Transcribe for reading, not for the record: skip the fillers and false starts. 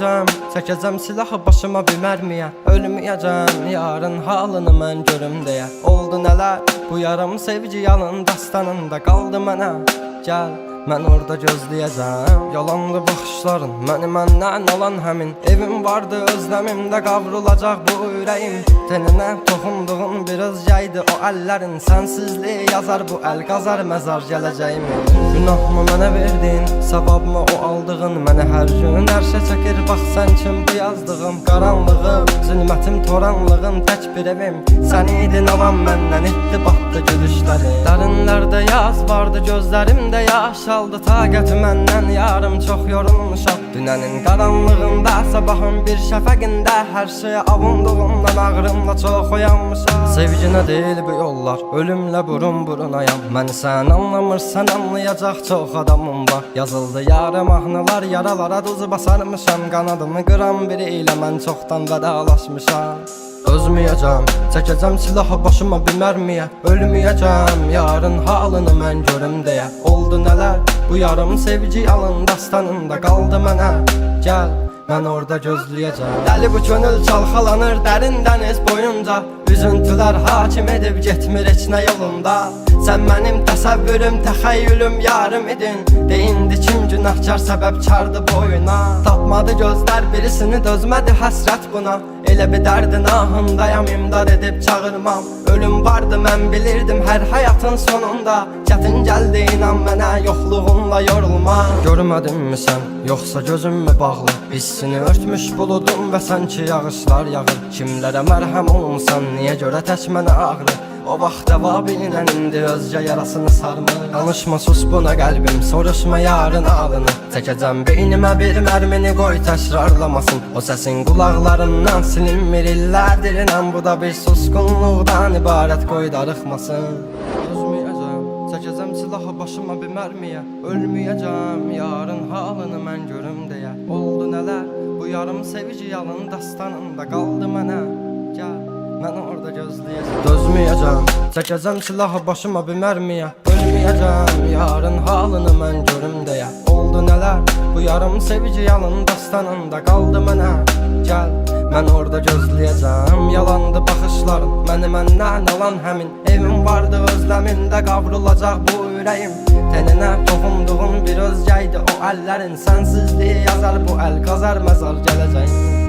Ölməyəcəm, çəkəcəm silahı başıma bir mərmiyə. Ölməyəcəm, yarın halını mən görüm deyə. Oldu nələr, bu yarım sevgi yalın dastanında qaldı mənə. Gəl, mən orada gözləyəcəm. Yalandı baxışların, məni məndən alan həmin. Evim vardı özləmimdə qavrulacaq bu ürəyim. Teninə toxunduğun bir özgəydi o əllərin. Sənsizliyi yazar bu əl qazar məzar gələcəyimi. Günahımı mənə verdin, savabımı o aldığın. Mənə hər gün ərşə çəkir, bax sən kim bu yazdığım. Qaranlığım, zülmətim, toranlığım, tək bir evim. Sən idin alan məndən, itdi batdı gülüşlərim. Dərinlərdə yaz vardı, gözlərimdə yaş aldı. Taqəti məndən yarım çox yorulmuşam. Dünənin qaranlığında, sabahın bir şəfəqində. Hər şeyə avunduğumdan ağrımla çox oyanmışam. Sevginə deyil bu yollar, ölümlə burun burunayam. Məni sən anlamırsan, anlayacaq çox adamım var. Yazıldı yarım mahnılar, yaralara duz basarmışam. Qanadımı qıran biri ilə mən çoxdan vədalaşmışam. Özməyəcəm, çəkəcəm silahı başıma bir mərmiyə. Ölməyəcəm, yarın halını mən görüm deyə. Oldu nələr, bu yarım sevgi yalın dastanında qaldı mənə. Gəl, mən orada gözləyəcəm. Dəli bu könül çalxalanır dərin dəniz boyunca. Üzüntülər hakim edib getmir heç nə yolunda. Sən mənim təsəvvürüm, təxəyyülüm, yarım idin. Deyindi kim günahkar səbəbkardı boyuna. Tapmadı gözlər birisini, dözmədi həsrət buna. Elə bir dərdin ahındayam, imdad edib çağırmam. Ölüm vardı mən bilirdim hər həyatın sonunda. Çətin gəldi inan mənə, yoxluğunla yorulma. Görmədinmi sən, yoxsa gözüm mü bağlı? Hissini örtmüş buludum və sanki yağışlar yağır. Kimlərə mərhəm olmuşsan, niyə görə tək mənə ağrı? O vaxt dəva bilinən indi özcə yarasını sarmır. Danışma sus buna qəlbim, soruşma yarın alını. Çəkəcəm beynimə bir mərmini, qoy təkrarlamasın. O səsin qulaqlarımdan silinmir illərdir inən. Bu da bir susqunluqdan ibarət, qoy darıxmasın. Özməyəcəm, çəkəcəm silahı başıma bir mərmiyə. Ölməyəcəm, yarın halını mən görüm deyə. Oldu nələr, bu yarım sevgi yalın dastanında qaldı mənə. Gəl, mən orada gözləyəcəm. Dözməyəcəm, çəkəcəm silahı başıma bir mərmiyə. Ölməyəcəm, yarın halını mən görüm deyə. Oldu nələr, bu yarım sevgi yalın dastanında qaldı mənə. Gəl, mən orada gözləyəcəm. Yalandı baxışların, məni məndən alan həmin. Evim vardı özləmimdə qavrulacaq bu ürəyim. Teninə toxunduğun bir özgəydi o əllərin. Sənsizliyi yazar bu əl qazar məzar gələcəyim.